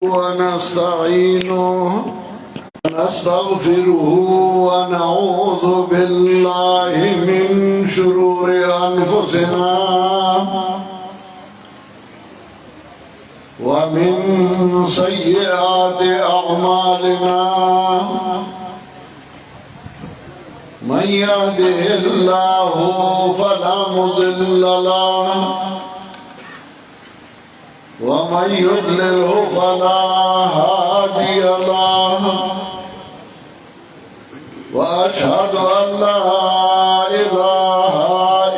ونستعينه ونستغفره ونعوذ بالله من شرور أنفسنا ومن سيئات أعمالنا من يهده الله فلا مضل له ومن يضلله فلا هادي له وأشهد أن لا إله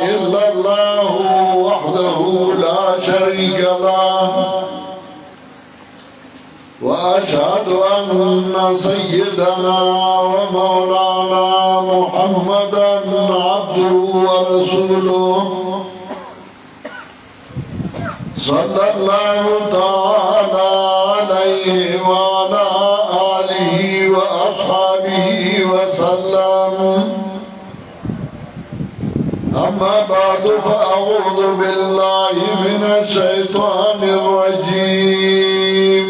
إلا الله وحده لا شريك له وأشهد أن سيدنا ومولانا محمدا عبده ورسوله صلى الله تعالى عليه وعلى آله وأصحابه وسلم أما بعد فأعوذ بالله من الشيطان الرجيم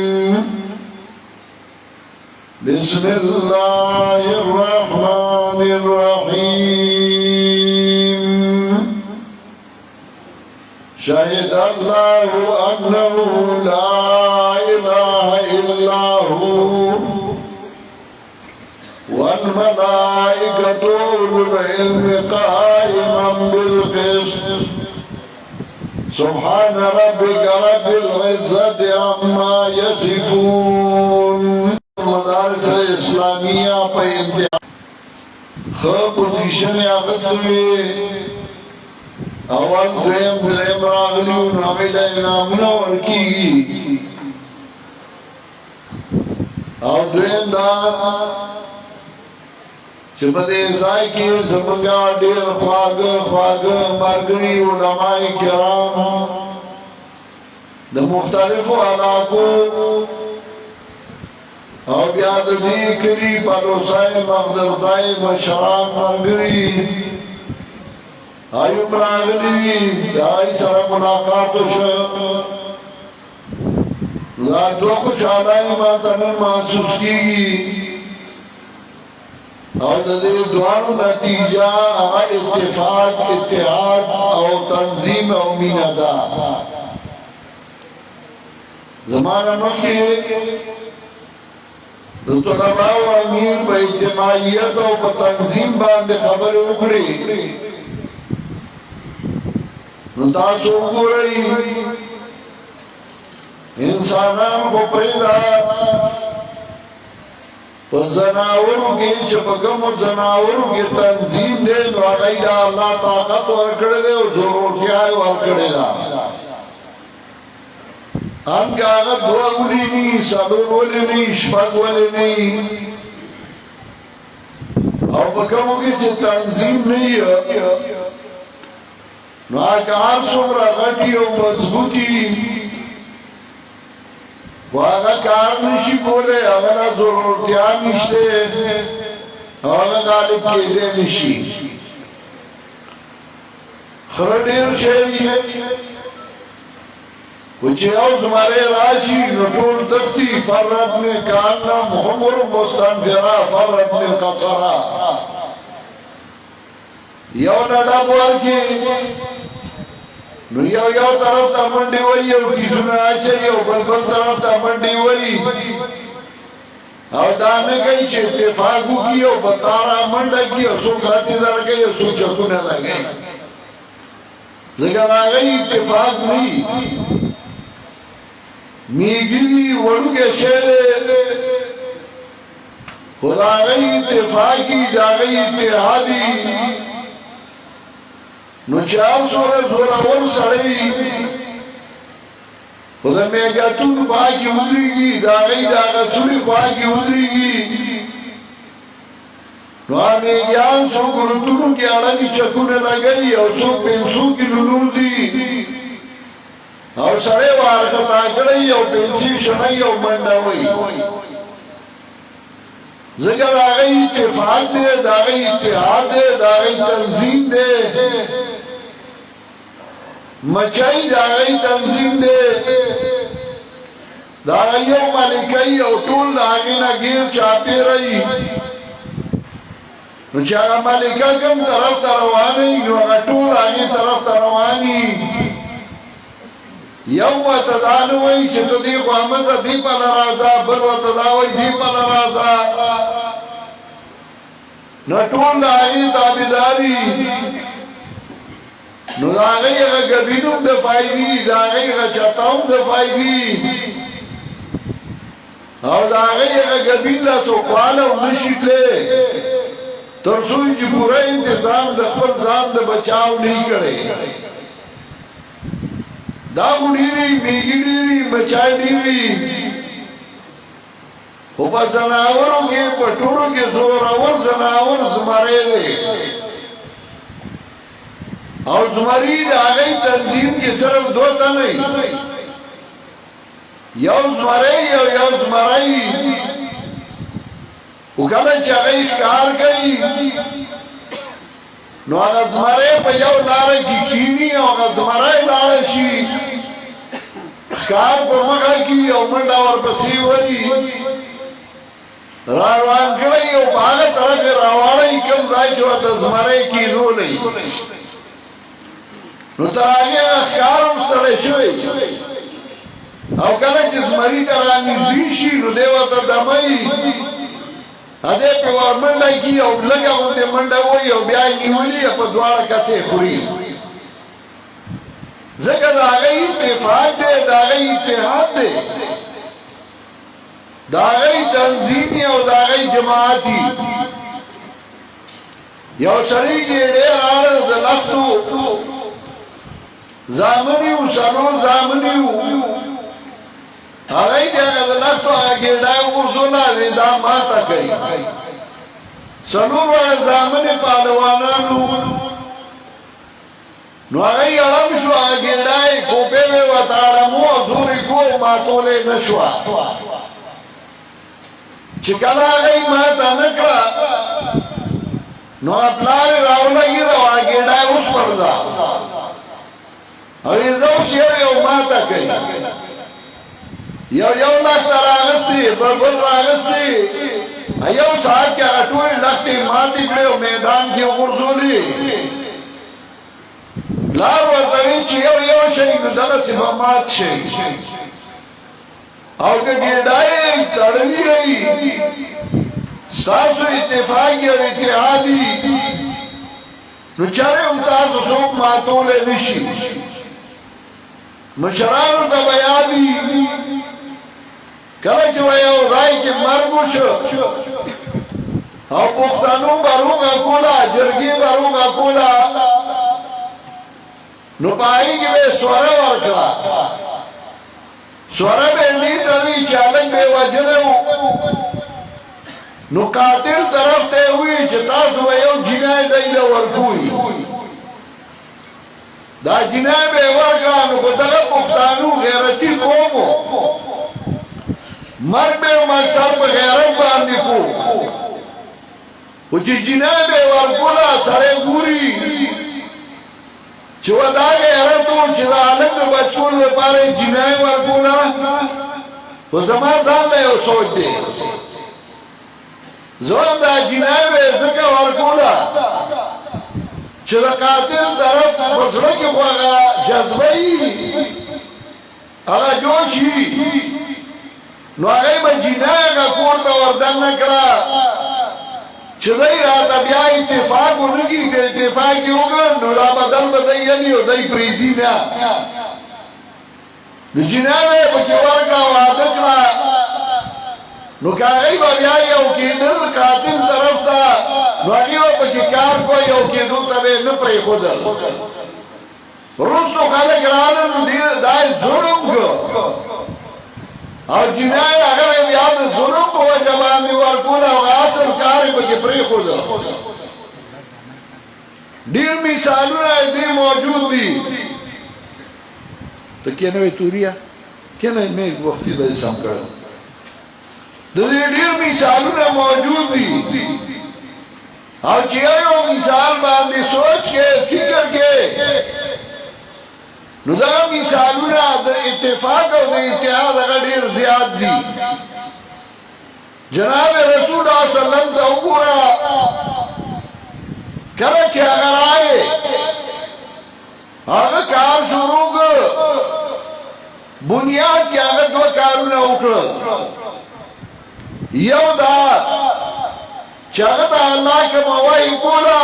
بسم الله الرحمن الرحيم شهد الله أنه لا إله إلا هو والملائكة أولو العلم قائما بالقسط سبحان ربك رب العزة عما يصفون مدارس الإسلامية په امتحان خو پوزیشن اغسطوی اول دویم دریم راغلیو ناغیل انامونه ورکی او دویم دا چه پده ازائی کی زمانگا دیر خواگ مرگری علماء کرام دا مختلف علاقو او بیاد دی کلی پلوسائی مقدرسائی مشران مرگری آئیم راغلی آئی سر ملاقاتو شا دو خوش آلائی ماتنن محسوس کی او دے دوانو نتیجہ اتفاق اتحاد او تنظیم او میندا زمانہ مکی دو طلباء و امیر با اجتماعیت او با تنظیم باندے خبر اکڑی نتاسو کو رہی انسانان کو پریدا پر زناورو کی چپکم و زناورو کی تنظیم دے نو آگئی دا اللہ طاقت ورکڑ دے و ضرورتیائی ورکڑ دا ہم کا آگا دعا گولی نہیں سالور ولی نہیں شپاک ولی نہیں او پکمو کی چھ تنظیم نہیں ہے نو آکار سمرا غٹی و مضبوطی و آگا کار نشی بولے آگا ضرورتیان نشتے آگا غالب کیدے نشی خردیر شئی کچھ اوز مارے راشی نطول دکتی فرد میں کاننا محمر مستنفرہ فرد میں قصرہ یو نڈا بوار کی یو طرف تا منڈی وئی یو کیسونا آچے یو بلبل طرف تا منڈی وئی او دانے گئی چھے اتفاقو کی یو بطارا منڈا کی یو سو گھاتی در گئی یو سو چکونے لگئی ذکر آگئی اتفاق نہیں میگلی وڑو کے شیلے خدا آگئی اتفاقی داگئی اتحادی نو چار سورہ زوراور سڑی خدا میگتون خواہی ادری گی داغی داغا سوری خواہی ادری گی نو آمیگیان سو گرتونو کی اڑنی چکونے لگئی او سو پینسو کی لنور دی او سڑے وارکت آکڑی او پینسی شنائی او مندوئی ذکر آگئی اتفاق دے داغی اتحاد دے داغی تنظیم دے مچائی داغی تنظیم دے دا یو مالکی او ټول د هغې نه ګیر چاپېره نو چې هغه مالکه کوم طرف ته روانه وي نو هغه ټول هغې طرف ته روان وي یو ورته دا نه وایي چې ته دې خوا مه ځه دې پله راځه بل ورته دا وایي دې پله راځه نو ټول د هغې تابعداري نو د هغې هغه ګبین هم د فایدې د هغې هغه چته هم د فایدې او د هغې هغه ګبین له سوکواله هم نشي تللی تر څو چې پوره انتظام د خپل ځان د بچاو نه کړي دا ډېرې میږي ډېرې بچای ډېرې خو په ځناورو کې په ټولو کې زورور ځناور زمری دی او زمری د هغې تنظیم کې صرف دو تنه یو زمری یو زمری او کله چې هغه ښکار کوي نو هغه زمری په یو لاره کې کینی او هغه زمری لاړه شي ښکار په مخه کې او منډه ورپسې وهي را روان کړی او په هغه طرف یې راواړی کوم ځای چې ورته زمری کینولی نو تر هغې هغه ښکار هم ستړی شوی او کله چې زمري ته رانږدې شي نو دی ورته دموي هدې په ور منډه کي او لږه غوندې منډه وهي او بیا یې نیولي په دواړه کسې خوري ځکه د هغې اتفاق دی د هغې اتحاد دی د هغې تنظیمي او د هغې جماعتي یو سړي کې ډېر اړه د لښتو زامني وو څلور زامني وو هغې د هغه د لښتو هغه ګېډه یې وغورځوله وې دا ماته کوي څلور واړه زامنې پهلوانان وو نو هغه یې اړم شو هغه ګېډه یې کوپې وې ورته اړمو او زور یې کو ماتولی نه شوه چې کله هغه یې ماته نه کړه نو هغه پلار یې راولګېده او هغه ګېډه یې وسپړله او یې زه اوس یو ماته کوي یو لښته راغستې بل راغستې یو ساعت کې هغه ټولې لښتې ماتې کړې او میدان کې وغورځولې پلار ورته وایي چې یو شی نو دغسې به مات شي او که ګېډه یې تړلې وي ستاسو اتفاق او اتحادي نو چارې هم تاسو څوک ماتولی نه شي مشرانو ته به یادي کله چې به یو ځای کې مرګ وشو او پښتنو به روغه کوله جرګې به روغه کوله نو په هغې کې به یې سوره ورکړه سوره به یې دې ته وي چې هلک به یې وژلی و نو قاتل طرف ته یې ووي چې تاسو به یو جنای دی له ورکوئ دا جنای به یې ورکړه نو خو دغه پښتانو غیرتي قوم و مرګ به یې مقصد په غیرت باندې کو خو چې جنای به یې ورکوله سړی ګوري چې و دا غیرت و چې د هلک د بچکولو لپاره یې جنای ورکوله خو زما ځان له یو سوچ دی زه هم دا جنای به یې ځکه ورکوله چې د قاتل طرف په زړه کې خو هغه جذبه وي هغه جوش وي نو هغې به جنای هغه کور ته وردننه کړه چې دی راته بیا اتفاق ونه کړي که اتفاق یې وکړ نو دا بدل به دی یلي او دی پرېږدي نه نو جنای به یې پکې ورکړه واده کړه نو که هغې به بیا یو کېدل قاتل طرف ته نو هغې به پکې کار کو یو کېدو ته به یې نه پرېښودل وروستو خلک راغلل نو دا یې ظلم کړ او جنای هغه به بیا د ظلم په وجه باندې ورکوله او اصل کار یې پکې پرېښوده ډېر مثالونه دې موجود دي ته کېنه وې توریا کېنه مې وختي به یې سم کړی د دې ډېر مثالونه موجود دي او چې یو مثال باندې سوچ کې فکر کې نو دا مثالونه د اتفاق او د اتحاد هغه ډیر زیات دي جناب رسول الله صلی الله علیه وسلم ته وګوره کله چې هغه راغی هغه کار شروع کړ بنیاد کې هغه دوه کارونه وکړل یو دا چې هغه د الله کوم وایي کوله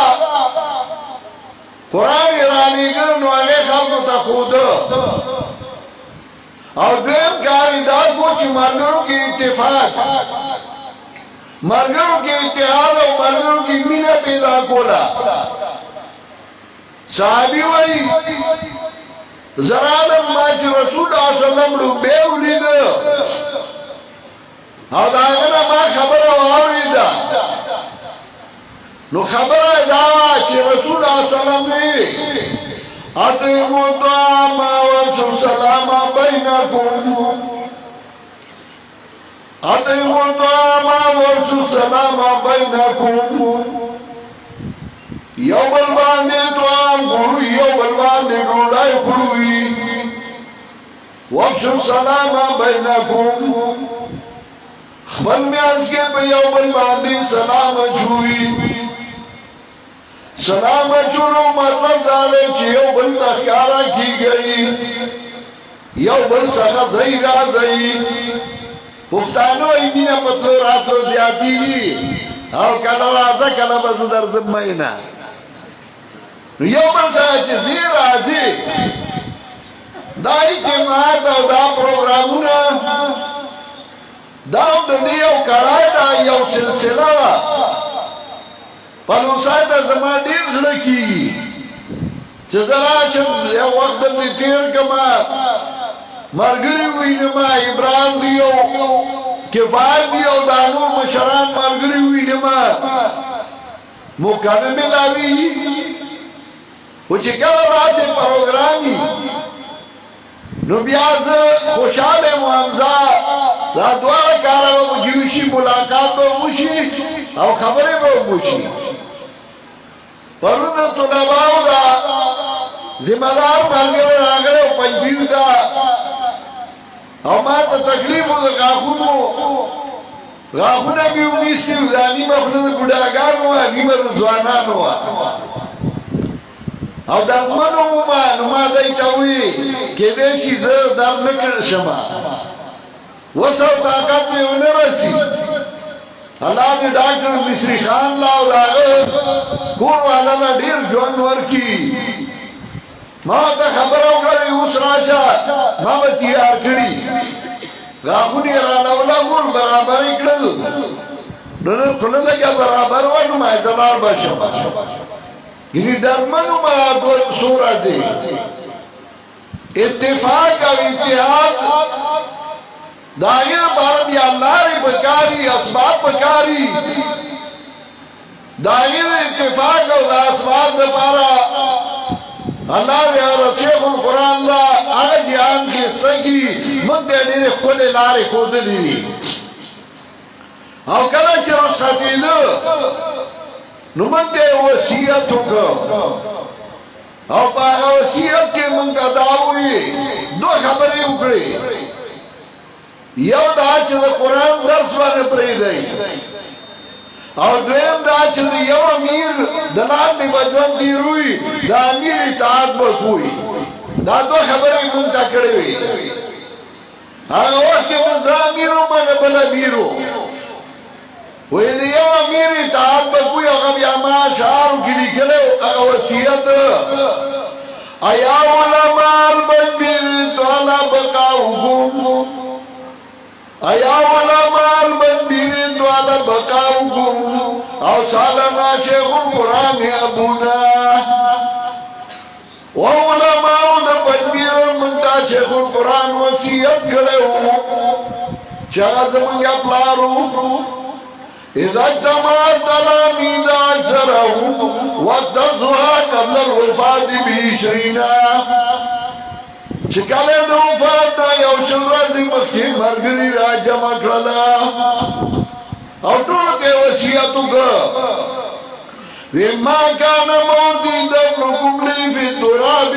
قرآن رانیگر نو هغه خلکو ته ښوده او دویم کار یې دا کو چې ملګرو کې اتفاق ملګرو کې اتحاد او ملګرو کې مینه پیدا کوله صحابي وایي زرالم ما چې رسول الله صلی الله علیه وسلم لومبې ولیده او د هغه نه ما خبره واورېده نو خبره دا وه چې رسول الله صلی الله علیه وسلم وی اطعموا الطعام وافشوا السلام بینکم اطعموا الطعام وافشوا السلام بینکم یو بل باندې طعام خورو یو بل باندې ډوډۍ خورو وافشوا السلام بینکم خپل میانس کې په یو بل باندې سلام اچوي سلام اچولو مطلب دا دی چې یو بل ته ښکاره کېږئ یو بل څخه ځئ راځئ پښتانه وایي مینه په تلو راتلو زیاتېږي او کله راځه کله به زه درځم مینه نو یو بل څخه چې ځې راځې دا اجتماعات او دا پروګرامونه دا هم د دې یو کړای ده یو سلسله ده پلوسای ته زما ډېر زړه کېږي چې زه راشم یو وخت دلته تېر کړمه ملګري ووینمه ابراهیم دی او کفایت دی او دا نور مشران ملګري ووینمه موقع نه میلاوي خو چې کله راشي پروګرام وي نو بیا زه خوشحاله یم حمزه دا دواړه کاره به مو وشي ملاقات به وشي او خبرې به وشي پرون د طلباو دا ذمہ دار ملګری راغلی او پنجبیر دا او ما ته تکلیف و د غاښونو غاښونه مې ونیستي وو دا نیمه خوله د بوډاګانو وه نیمه د ځوانانو وه او درمنو ومه نو ما دی ته وویل کیدای شي زه درد نه کړی شمه وس او طاقت مې ونه رسي الله دې ډاکټر مصری خان لا او هغه کور والا لا ډېر ژوند ورکړي ما ته خبره وکړه اوس راشه ما به تیار کړي غاښونه یې رالوله ګور برابر یې کړل نو خوله لږه برابر وای نو ما زه لاړ به شم ګینې درمنو ما څو راځي اتفاق او اتحاد داغه بار بیا لارې پکاري اسباب پکاري داغه اتفاق او د اسباب لپاره الله دې رسول القرآن لا هغه جهان کې سګي موږ دې ډېر خپل لارې خودلې او کله چې رسختینه نو موږ دې وصیت وکړو او په هغه وصیت کې موږ دا وایي دوه خبرې وکړې یو دا چې د قرآن درس باندې پرېږدئ او دویم دا چې یو امیر د لاندې به ژوند تېروي د امیر اطاعت به کوي دا دوه خبرې مونږ ته کړې وې هغه وخت کې به زه امیر وم هغه بل امیر و وایي د یو امیر اطاعت به کوي هغه بیا ما اشعارو کې لیکلی هغه وصیت ایا علماء البنبیر طالا بقاؤکم ایا علماء البنبیر طالا بقاؤکم او سالنا شیخ القرآن ابونا و علماء البنبیر منتا شیخ القرآن وصیت کړو چې هغه زموږ پلارو اذا اجتمعت تلاميذ اكثرهم واتخذوها قبل الوفاة ب20 چې کله د وفات یو شل ورځې مخکې ملګري را جمع کړله او ټولو ته وصیت وکړه وی ما کان موتی دفنکم لی فی التراب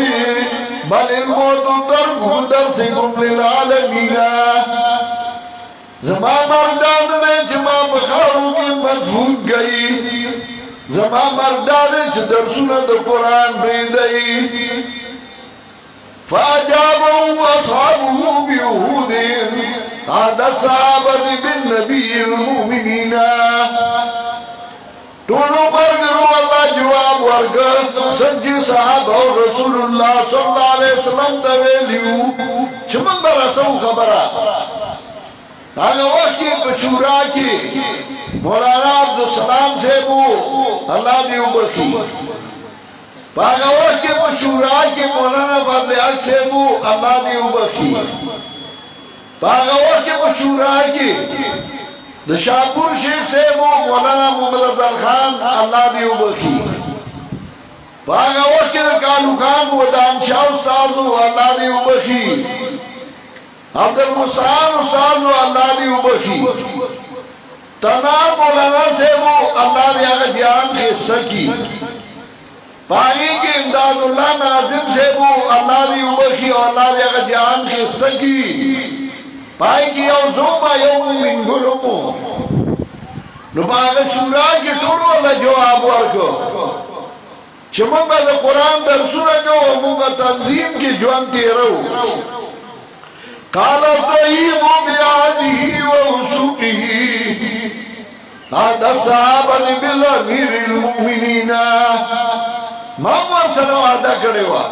बल इल्मोत तरकुहु दर्सिकुम लिलआलमीना ज़मा मर्दान ने जमा बखारू की मदफून गई ज़मा मर्दान च दर्सुना द कुरान ब्रीदई फ़ाजाबहु अस्हाबुहु बिउहूदिन आदा सहाबत बिन नबील मुमिनीना टोलो मर्गरो अल्लाह जवाब वर्ग सच्ची साहब और रसूलुल्लाह सल्लल्लाहु अलैहि वसल्लम दवेलियू चमन बरसो खबरा आगे वक्त की बशूरा की मौलाना अब्दुल सलाम से वो अल्लाह दी उम्र की आगे वक्त की बशूरा की मौलाना फजल से वो अल्लाह दी उम्र की आगे वक्त की बशूरा की दशापुर शेख से वो मौलाना मोहम्मद अफजल खान अल्लाह दी उम्र की आगे वक्त के कालू खान वो दानशाह उस्ताद अल्लाह दी उम्र की अब्दुल मुस्तान उस्ताद अल्लाह दी उम्र की तनार मौलाना से वो अल्लाह दी आगे जान के सकी पानी के इमदादुल्लाह नाजिम से वो अल्लाह दी उम्र की और अल्लाह दी आगे जान के सकी पाई की और ज़ुम्मा यौम मिन गुलुमो नुबाग शुरा की टोलो अल्लाह जवाब वर्को चमुंगा द कुरान दरसुना को मुंगा तंजीम की जुआन तेरो काला तय्यिबु बिआदिही व उसूकिही आदा सहाबत बिल अमीरिल मुमिनीना मोहम्मद सल्लल्लाहु आदा करे वा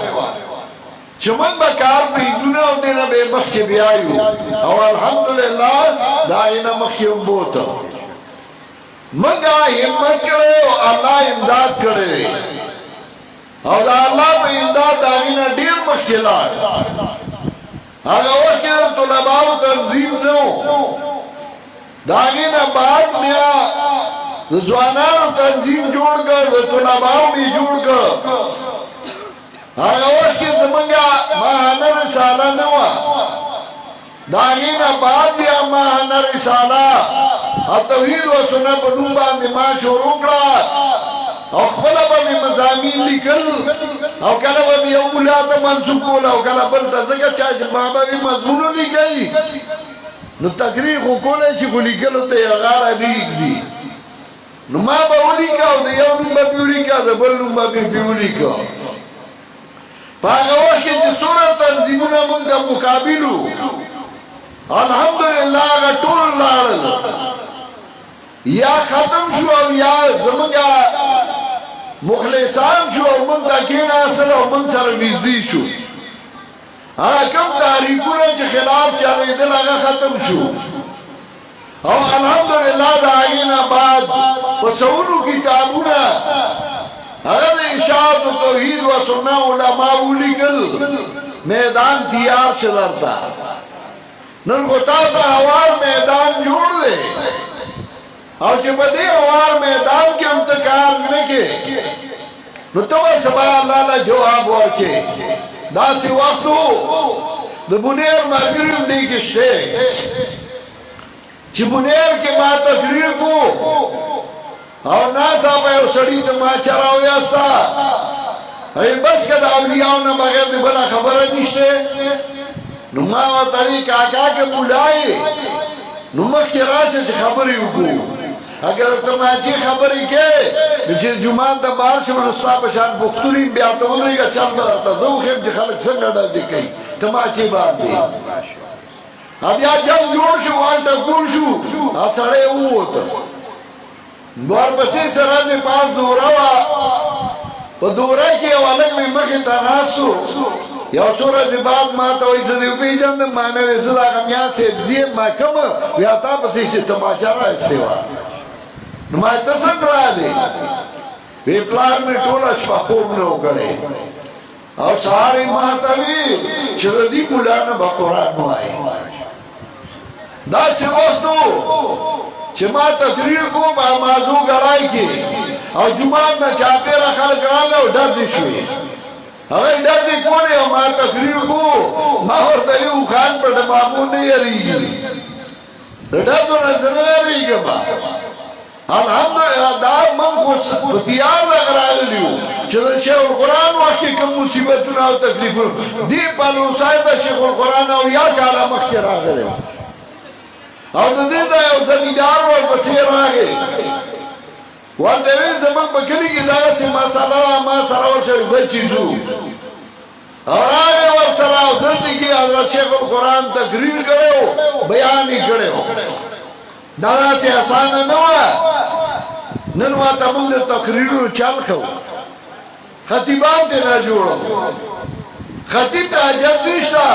चमन बकार पे दुनिया देना बेमख के बियायु और अल्हम्दुलिल्लाह दाइना मख के उम्बोत मंगा हिम्मत करे और अल्लाह इमदाद करे और अल्लाह पे इमदाद दाइना डेर मख के लाड आगे और के तुलबाओ तंजीम नो दाइना बाद में जवानार तंजीम जोड़कर तुलबाओ भी जोड़कर आगे की ज़मंगा महाना रिसाला नवा दागिना बाद भी महाना रिसाला तौहीद व सुन्नत पढ़ूंगा निमाज शुरूकड़ा और खला बमी मज़ामीन लिखल और कला बमी अवलाद मंसूब कोला और कला बल तज़का चाच बाबा भी मज़मून लिखाई नु तकरीर को कोले ची को लिखल होते अगार लिख दी नु माँ बाउली का होते या नुम्बा बिउली का तो बल नुम्बा बिउली का पागवा के जिसोरा तंजीमुना मुंगा मुकाबिलू अल्हम्दुलिल्लाह का टोल लाल या खत्म शु और या ज़मंगा मुखलिसान शु और मुंगा केना असल और मुंसर निज़दी शु कम तारीखुना के खिलाफ चले दिल आगा खत्म शु और अल्हम्दुलिल्लाह दाइना बाद वसऊलू किताबुना अगर इशाअत तौहीद व सुन्ना उलमा उलिकल मैदान तैयार शदरता नलगोता का हवार मैदान जोड़ दे और जब बदे हवार मैदान के इंतकार न के नुतवा सबा अल्लाह जवाब वर्के दासी वक्तु द बुनेर मगरिब दी किश्ते चिबुनेर के मां तकरीर को और ना साहब है सड़ी तो मां चराओ यास्ता अरे बस कदा अवलियाओं ने बगैर दे बला खबर निश्ते नुमा व तरी काका के बुलाए नुमक के राशे खबरी उको अगर तमाची खबरी के बिचे जुमान द बार से मनसा पशान बुख्तुरी ब्यात उनरी का चल बता जो खेम जे खलक संग डा दिकई तमाची बात दे अब या जंग जोड़ शु वांटा गुल शु असड़े उत द्वार बसे सराज पास दोरावा वो दोरा के अलग में मखे तनासु या सूरज बाद माता वही जदी उपीजन माने वेसला कमिया से जिए माकम व्याता बसे से तमाचा रहा सेवा नुमाय तसन रहा ले वे प्लान में टोला शखूब न उगड़े और सारी माता भी चलदी मुलाना बकुरान आए दास वस्तु चमा तकरीर को माजू गड़ाई के और जुमान न चापे रखल करा लो डर दिशुए अगर डर दी कोने हमार तकरीर को माहौर दयू खान पर मामू नहीं रही डर तो नजर आ रही के बा الحمدلله دا من خو تیار راغلیو چې د شیخ القرآن وخت کې کوم مصیبتونه او تکلیفونه دی پالوسای د شیخ القرآن او یا کاله مخکې راغلی او د دې ځای یو زمیندار ورپسې راغی ورته ویل زموږ په کلي کې دغسې مسله ما سره ورشه زه چې ځو او راغی ورسره او دلته کې حضرت شیخ القرآن تقریر کړی و بیان یې کړی و دا داسې اسانه نه وه نن ماته موږ د تقریرونو چل کوو خطیبان دې نه جوړو خطیب ته حاجت نشته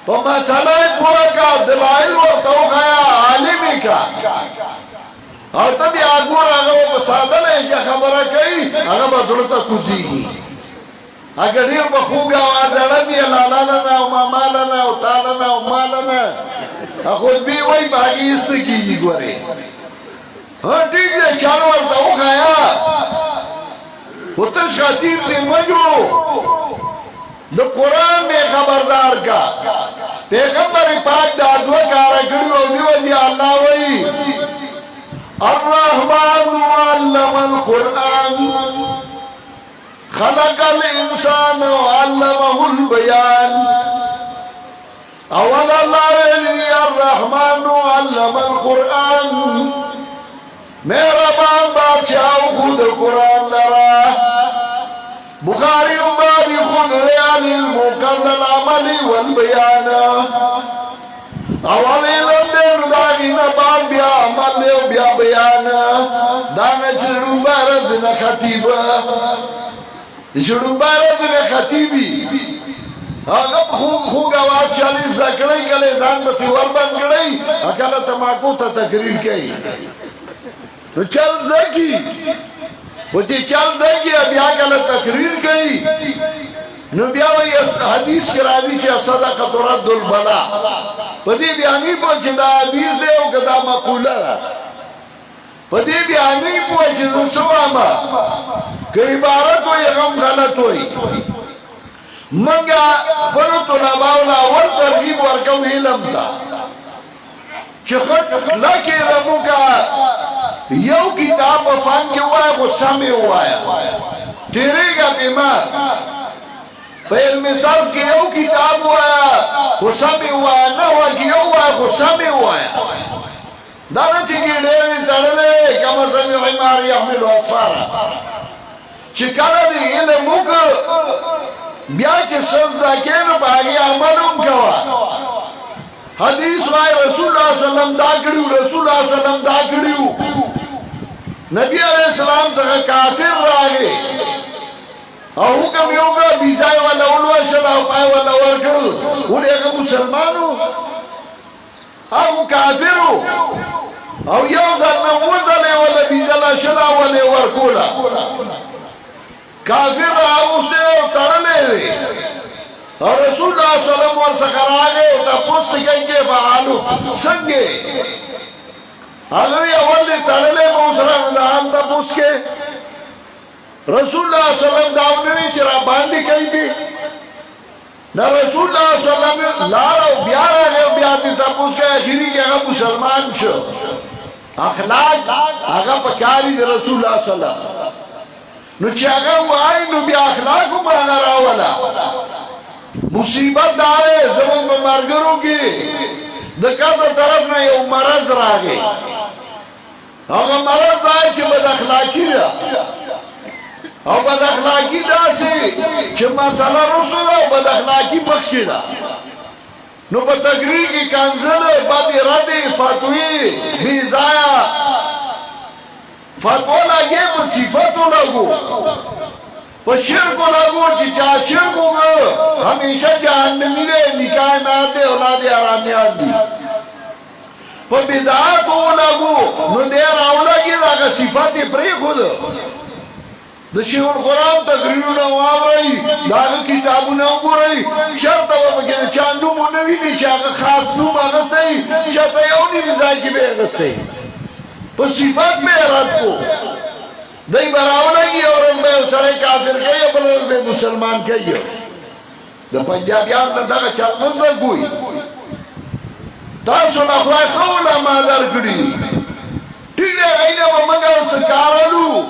په مسله یې پوره کا دلایل ورته وښیه عالم یې کا او ته بیا ګوره هغه به په ساده لهجه خبره کوي هغه به زړه ته کوزېږي اگه ډېر به خوږ اواز اړوي لالا لنا او ماما لنا او تا لنا او ما لنا خطبې وایي په هغې هېڅ نه کېږي ګورې ټیک دی چل ورته وښیه خو تش خطیب دې مه جوړو د قرآن نه خبردار کا پیغمبر پاک دا دوه کاره کړي او دې وجې الله وایي الرحمن علم القرآن خلق الانسان وعلمه البيان اول الله ویلی الرحمن علم القرآن مهربان بادشاہ خود قرآن لرا بخاری بابی خود ریال المقرد العمل والبیان اول علم دین داگی نبان بیا عمل دیو بیا بیان دانا چرڑون بارز نخطیب چرڑون بارز نخطیبی هغه خوږ اواز چالیس زده کړی کله ځان بسې وربند کړی کله تماکو ته تقریر کوي نو چل زده کي خو چې چل زده کي بیا کله تقریر کوي نو بیا وایي حدیث کې راځي چې صدقه ترد البلا په دې بیا نه پوه چې دا حدیث دی او که دا مقوله ده په دې بیا نه پوه چې زه څه وایم که عبارت وایي هغه هم غلط وایي منگا خپلو طلباو لا ور ترغیب ورکو علم تا چه خط لکی علمو کا یو کتاب فان کے ہوا ہے وہ سامے ہوا ہے تیرے گا بیمار فعلم صرف کے یو کتاب ہوا ہے وہ سامے ہوا ہے نہ ہوا کہ یو ہوا ہے وہ سامے ہوا ہے دانا چکی ڈیرے تڑلے کما سنگ عماری احمد و اسفارا چکانا دی علمو کا بیا چې سجده کې نو باغی عمل هم کوه حدیث وای رسول الله صلی الله علیه وسلم دا کړیو رسول الله صلی الله علیه وسلم دا کړیو نبی علیہ السلام څخه کافر راغی او حکم یې وکړ بیځای ولا ولوشل او پای ولا ورکړ ولې هغه مسلمانو هغه کافرو او یو ځل نو وځلې ولا بیځلا شلا ولا ورکولا کافر راوسته او تړلې وي او رسول الله صلی الله علیه وسلم ورڅخه راغی او تاسو ته کې فعالو څنګه هغه اول دې تړلې مو سره نه تاسو کې رسول الله صلی الله علیه وسلم داونه چې را باندې کوي دا رسول الله صلی الله علیه وسلم لاړ بیا راغی بیا دې تاسو کې اخیری کې هغه مسلمان شو اخلاق هغه په کاری د رسول الله صلی الله علیه وسلم نو چې هغه وای نو بیا اخلاق هم هغه راوله مصیبت دا دی زموږ په ملګرو کې د کاته طرف نه یو مرض راغی هغه مرض دا چې بد اخلاقي ده او بد اخلاقي داسې چې مسله رسو ده او بد اخلاقي مخکې ده نو په تقریر کې کنځلې بد ردې فتوی بې ځایه فتوا لگے پا صفتو لگو پا شرکو لگو چی چاہ شرکو گو ہمیشہ جہنمی دے نکاح نات دے اولاد حرامیان دی پا بدعاتو لگو نو دیر اولا کی لگا صفت پری خود دا شیخ القرآن تقریرو نواب رئی داگا کتابو نوگو رئی شرط و پکی دا چاندو منوی نی چاگا خاص نوم اغسطی چاہتا یونی نزائی کی بے اغسطی تو صفات میں رد کو دائی براؤنا کی اور ان میں سڑے کافر کئی اپنے ان میں مسلمان کئی دا پنجابیان دا دا چال مزدر کوئی تاسو نخواہ خولا مادر کری ٹھیک ہے سکارلو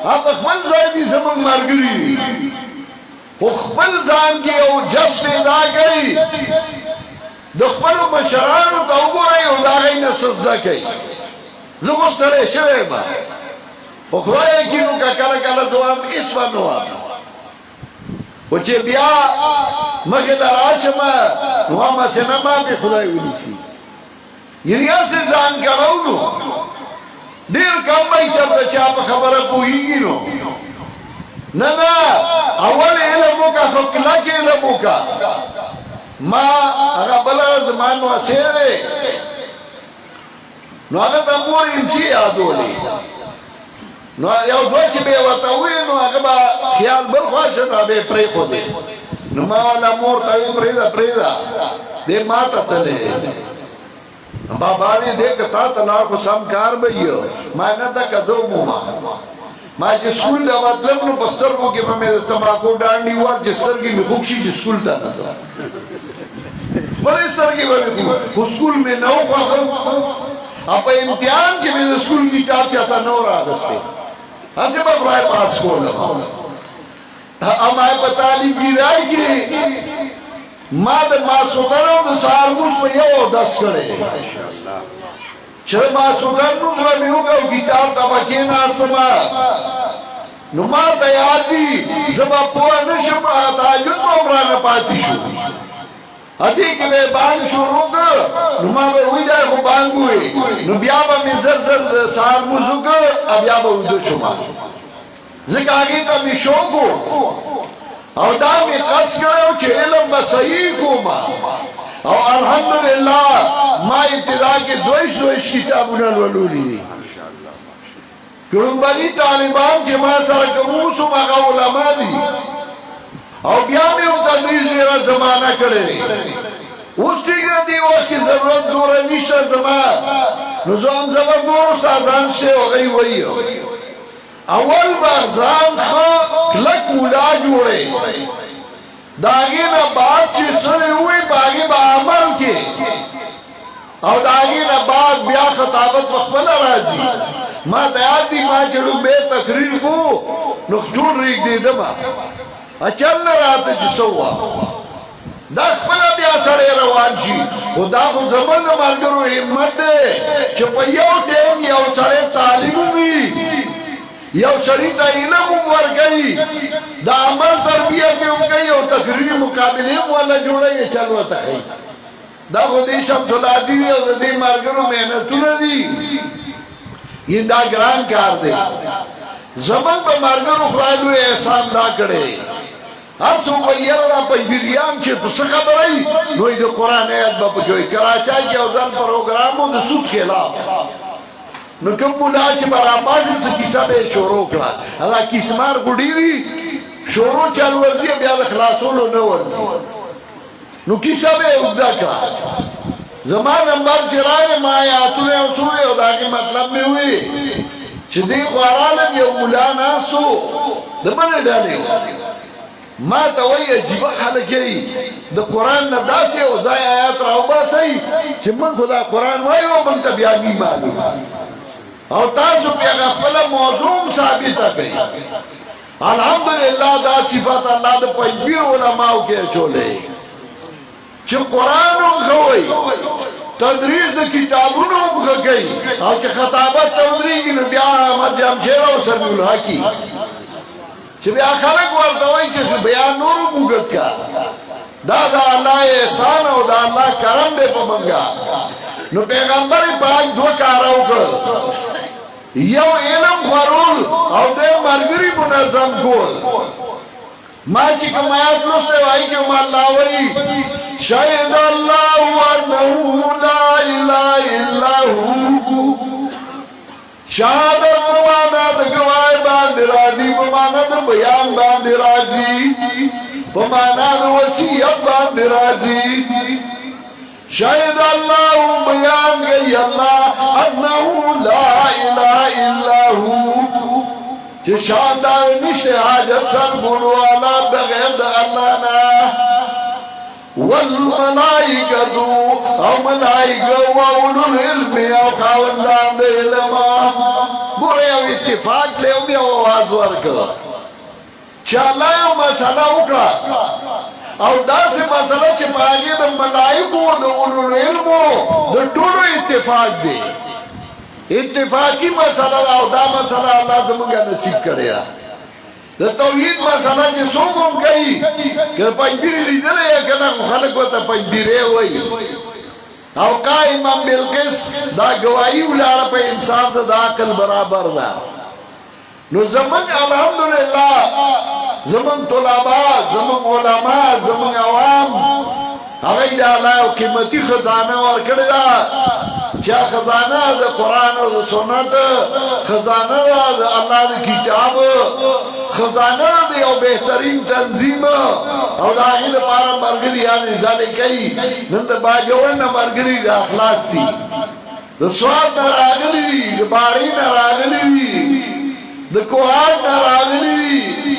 اب خپل ځای دي زمونږ ملګري دي خو خپل ځان کې یو جس پیدا کوي د خپلو مشرانو ته وګورئ او د هغوی نه سجده کوي زه اوس ستړی شوی یم خو خدای یقین وکړه کله کله زه وایم هېڅ به نه وایم خو چې بیا مخې ته راشم نو هماسې نه ما پې خدای ونیسي یعنې هسې ځان کړو نو ډېر کم به چېرته چا په خبره پوهېږي نو نه نه اول علم وکړه خو کلک علم وکړه ما هغه بله زما نواسې دی نو هغه ته مور انسي یادولې نو یو دوه چې به یې ورته ووایي نو هغه به خیال بل خوا شه نو به یې پرېښودې نو ما والا مور ته وایي پرېږده پرېږده دی ما ته تللی بابا وی دی که تا ته لاړ خو سم کار به یو ما نه ده که زه ومومه ما چې سکول ته بتلم نو په سترګو کې به مې د تماکو ډانډي وال چې سترګې مې خوږ شي چې سکول ته نه ځم خپلې سترګې به مې خوږ خو سکول مې نه و خوښم او په امتحان کې مې د سکول کتاب چاته نه و راغستی هسې به خدای پاس کولم او ما په تعلیم ګیرای کې ما د ماسخوتن او د سهار لمونځ په یو اودس کړی چې د ماسخوتن لمونځ به مې وکړ او کتاب ته به کېناستم نو ما ته یاد دي زه به پوه نه شم هغه تهجد به هم رانه پاتې شو هدې کې به یې بانګ شروع کړ نو ما به وایي دی خو بانګ ووایي نو بیا به مې زر زر د سهار لمونځ وکړ او بیا به ویده شوم ځکه هغې ته مې شوق و او دا مې قصد کړی چې علم به صحیح کوم او الحمدلله ما ابتدا کې دویش کتابونه لولولي دي ګړنبني طالبان چې ما سره کوم اوس هم هغه علما دي او بیا مې هم تدریس ډېره زمانه کړې اوس ټیک ده دې وخت کې ضرورت دوره نشته زما نو زه هم زبر نور استادان شته هغوی وایي اول به ځان ښه کلک مولا جوړی د هغې نه بعد چې څه دې ووایي په هغې به عمل کې او د هغې نه بعد بیا خطابت په خپله راځي ما ته یاد دي ما چې ډوبې تقریر کو نو ټول رېږدېدم اچل نه راته چې څه ووایه دا خپله بیا سړی روان شي خو دا خو زموږ د ملګرو همت دی چې په یو ټیم یو سړی تعلیم وي یو سړي ته علم هم ورکوي د عمل تربیت یې هم کوي او تقریري مقابلې هم ورله جوړوي چل ورته ښیي دا خو دې شمس العادي دی او د دې ملګرو محنتونه دي یې دا ګران کار دی زموږ په ملګرو خدای لوی احسان دا کړی هر څوک به یره دا پنجبیریان چې په څه خبره وي نو یې د قرآن آیت به پکې وایي کراچۍ کې یو ځل پروګرام و د سود خلاف نو کوم مولا چې به راپاڅېد څه کیسه به یې شروع کړه هغه کیسمار خو ډېري شروع چل ورځي بیا د خلاصولو نه ورځي نو کیسه به یې اوږده کړه زما نمبر چې راغی ما آیاتونه یو څو وی او د هغې مطلب مې ووایي چې دې خوا رالم یو مولا ناست و د بلې ډلې ما ته وایي عجیبه خلک یې د قرآن نه داسې یو ځای آیات راوباسئ چې موږ خو دا قرآن وایو او موږ ته بیا نی معلوم او تاسو پې هغه خپله موضوع هم ثابته کوي الحمدلله دا صفت الله د پنځپیر علماو کې اچولی چې قرآن هم ښه وایي تدریس د کتابونو هم ښه کوي او چې خطابت ته ودرېږي نو بیا احمد جمشید او سمیع الحق چې بیا خلک ورته وایي چې بیان نور هم اوږد کا دا د الله احسان او د الله کرم دی په منګه نو پیغمبر پاک دوه کاره وکړل یو علم خورول او د ملګري منظم کول ما چې کوم آیات لوستی وایي کې هم الله وایي شهد الله انه لا اله الا هو شهادت په معنا د ګواهۍ باندې راځي په معنا د بیان باندې راځي په معنا د وصیت باندې راځي شهد الله بیان کوي الله انه لا اله الا هو چې شاندار نشته حاجت سرګونو والا بغیر د الله نه والملائکة او ملائکه و اولو العلم او خاوندان د علم ګوره یو یو اتفاق له بیا आवाज ورکړه چې الله یو مسله وکړه او داسې مسله چې په هغې د ملایکو او د اولو العلمو د ټولو اتفاق دی اتفاقی مسله ده او دا مسله الله زموږ نصیب کړې ده د توحید مسله چې څوک هم کوي که پنجبیري لیدلی یې که نه خلک ورته پنجبیری وایي او قائما بالقسط دا گواهی ولاړه په انصاف د عقل برابر ده نو زمون الحمدلله زمون طلبا زمون علما زمون عوام هغه د الله او قیمتي خزانه ورکړی ده چې خزانه د قران او سنت خزانه د الله د کتاب خزانه د یو بهترین تنظیم او د هغې لپاره ملګري یعنې ځلې کوي نن د باجوړ نه ملګري د اخلاص دي د سواد نه راغلي دي د باړۍ نه راغلي دي د کوهاټ نه راغلي دي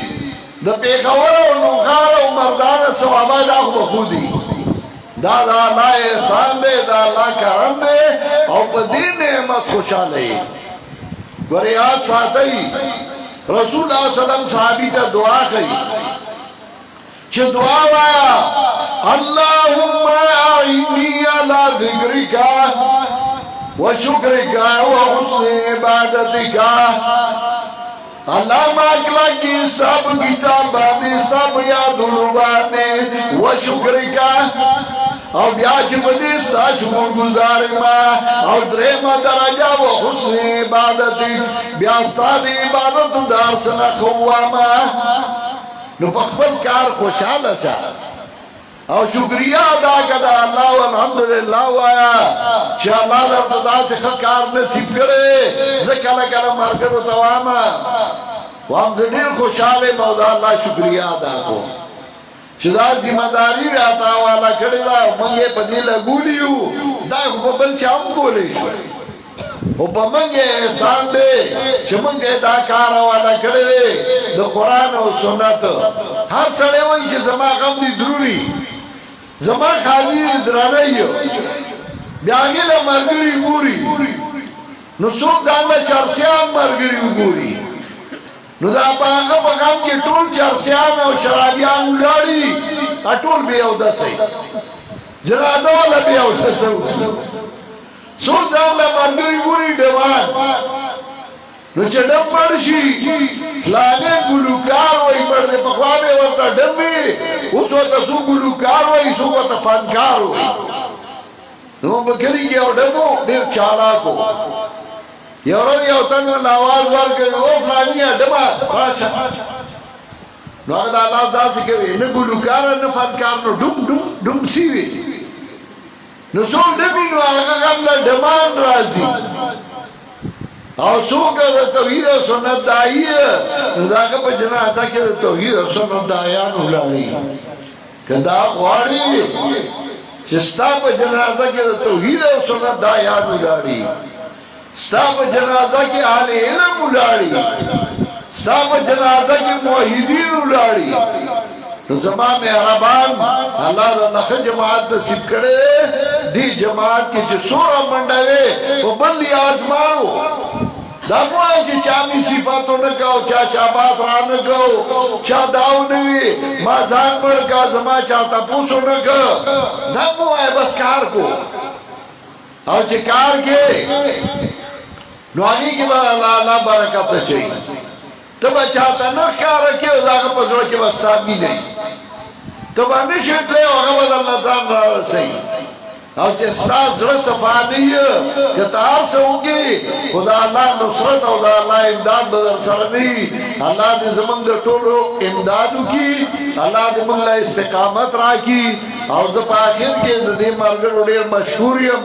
د پېښور او نوښار او مردانه صوابه دا خو به خو دي دا دا الله احسان دی دا الله کرم دی او په دې نعمت خوشاله یې ګورې یاد ساتئ رسول الله صلی الله علیه وسلم صحابي ته دعا کوي چې دعا وایه اللهم اعني على ذکرک وشکرک وحسن عبادتک اللہ ماکلا کی سب کتاب باندې سب یادونو باندې وشکرک او بیا چې په دې ستا شکر گزار ما او درېمه درجه و حسن عبادت بیا ستا د عبادت دار سره قوامه نو په خپل کار خوشاله شه او شکریہ ادا کړه الله الحمدلله وایا چې الله درته داسې ښه کار نصیب کړي زه کله کله مرګرو ته وایم زه ډېر خوشحاله یم او د الله شکریہ ادا کوم چې دا ذمہداري راته حواله کړې ده موږ یې په دې لګولي یو دا خو په بل چا هم کولی شو او په موږ یې احسان دی چې موږ یې دا کار حواله کړی دی د قرآن او سنت هر سړی وایي چې زما غم دي دروړي زما خالي درانه یو بیا هغې له ملګري ګوري نو څوک ځان له چرسیان ملګري وګوري نو دا په هغه په غم کې ټول چرسیان او شرابیان ولاړي ټول بې اودسه جنازه والا بې اودسه څوک ځان له ملګري ګوري ډمان نو چې ډم مړ شي فلانې ګلوکار وایي مړ دی پخوا به ورته ډم وي اوس ورته څوک ګلوکار وایي څوک ورته فنکار وایي نو په کلي کې یو ډم و ډېر چالاک و یو ورځ یو تن ورله اواز ورکوي او فلانیه ډمه راشه نو هغه د الله داسې کوي نه ګلوکاره نه فنکار نو ډم ډم ډم سي وي نو څوک ډمي نو هغه هم له ډمان راځي او څوک د توحید او سنت داعی نو د هغه په جنازه کې د توحید او سنت داعیان ولاړي که دا غواړي چې ستا په جنازه کې د توحید او سنت داعیان ولاړي ستا په جنازه کې اهل علم ولاړي ستا په جنازه کې موحدین ولاړي نو زما مهربان الله د نخ جماعت نصیب کړي دی جماعت کې چې سوره منډه وي په بل آزمانو دا کوه چې چا می صفاتو نه کاو چا شابات را نه کاو چا داو نه وي ما ځان مړ کا زما چا تاسو نه کا دا مو بس کار کو او چې کار کې نو هغه کې به الله برکت اچي ته به چاته نه کار کې او دا په زړه کې وستا می نه ته باندې شتله هغه بدل نه ځان را رسي او چې ستا زړه صفا نه وي که ته هر څه وکړې خو د الله نصرت او د الله امداد به در سره نه وي الله دې زموږ د ټولو امداد وکړي الله دې موږ له استقامت راکړي او زه په آخر کې د دې ملګرو ډېر مشهور یم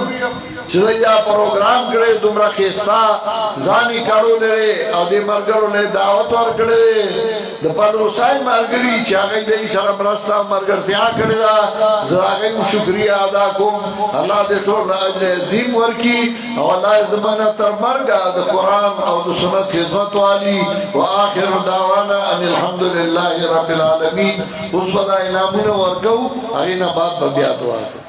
چې دا پروګرام کړی دومره ښایسته ځان یې کړولی او دې ملګرو له دعوت ورکړی د پلوسای ملګري چې هغوی د سره مرسته ملګرتیا کړې ده زه د هغوی شکریه ادا کوم الله دې ټول اجر عظیم ورکړي او الله زمانه تر مرګه د قرآن او د سنت خدمت والی واخر دعوانا ان الحمد لله رب العالمین اوس به دا انعامونه ورکوو هغې نه بعد به بیا دعا کوو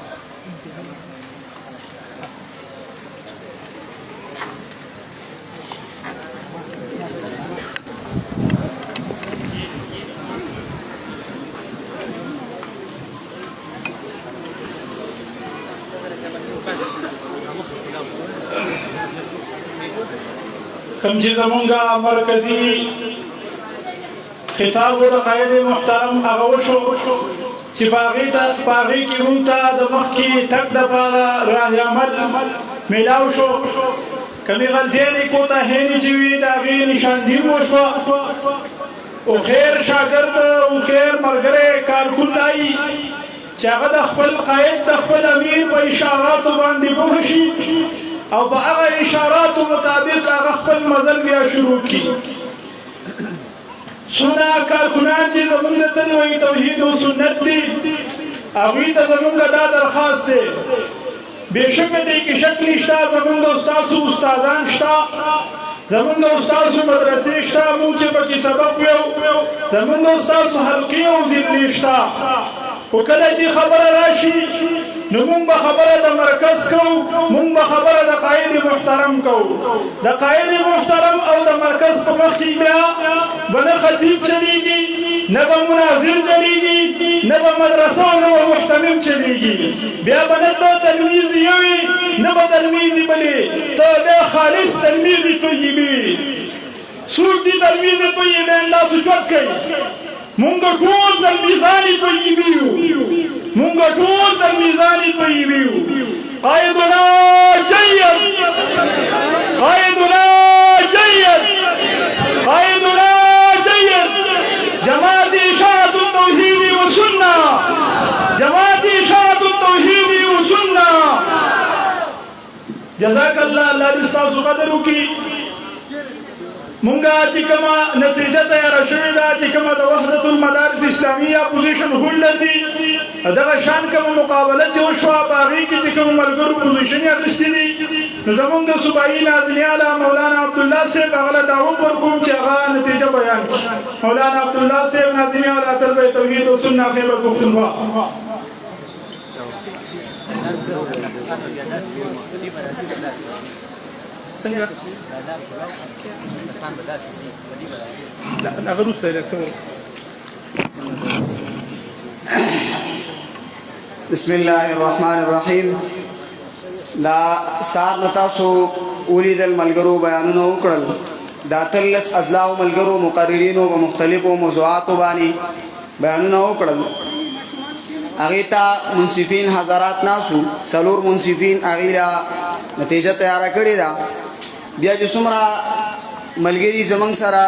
کوم چې زمونږ مرکزي خطاب د قائد محترم هغه وشو چې په هغې کې موږ ته د مخکې تګ دپاره راه عمل میلاو شو کمې غلطیانې کوتاهیانې چې وي د هغې نشاندهي وشوه او خیر شاګرد او خیر ملګری کارکون لایي چې هغه د خپل قائد د خپل امیر په اشاراتو باندې پوه شي او په هغه اشاراتو مطابق هغه خپل مزل بیا شروع کړي څونه کارکنان چې زمونږ د تلې وایي توحید او سنت دي هغوی ته زمونږ دا درخواست دی بېشکه دی کې شک نشته زمونږ د استاسو استادان شته زمونږ د استاسو مدرسې شته موږ چې پکې سبق ویو زمونږ د استاسو حلقې او ذلې شته خو کله چې خبره راشي نو مونږ به خبره د مرکز کوو مونږ به خبره د قائد محترم کوو د قائد محترم او د مرکز په مخ کې بیا به نه خطیب چلیږي نه به مناظر چلیږي نه به مدرسه او نه به محتمم چلیږي بیا به نه ته تلمیذ یوې نه به تلمیذ بلې ته بیا خالص تلمیذ طیبې څوک دي تلمیذ طیبې الله سوچوت کوي مونږ ټول تلمیذان طیبې یو مونږ ټول تلمیذان طیبې یو قائدنا جید قائدنا جید قائدنا جید جماعت اشاعة التوحید والسنة جماعت اشاعة التوحید والسنة جزاک الله الله دې ستاسو قدر وکړي مونږه چې کومه نتیجه تیاره شوې ده چې کومه د وحدت المدارس اسلامیه پوزیشن هولډر دي دغه شان کومه مقابله چې وشوه په هغې کې چې کومو ملګرو پوزیشن یې اخیستي دي نو زمونږ د صوبایي ناظرین اعلی مولانا عبدالله صاحب هغه له دعوت ورکوم چې هغه نتیجه بیان کړي مولانا عبدالله صاحب ناظرین اعلی طلبه توحید و سنه خیبر پښتونخوا بسم الله الرحمن الرحیم دا سار نتاسو اولیدل ملګرو بیانونه وکړل دا تلس ازلاو ملګرو مقررینو په مختلفو موضوعاتو باندې بیانونه وکړل هغې ته منصفین حضرات ناسو څلور منصفین هغې له نتیجه تیاره کړې ده بیا چې څومره ملګري زمونږ سره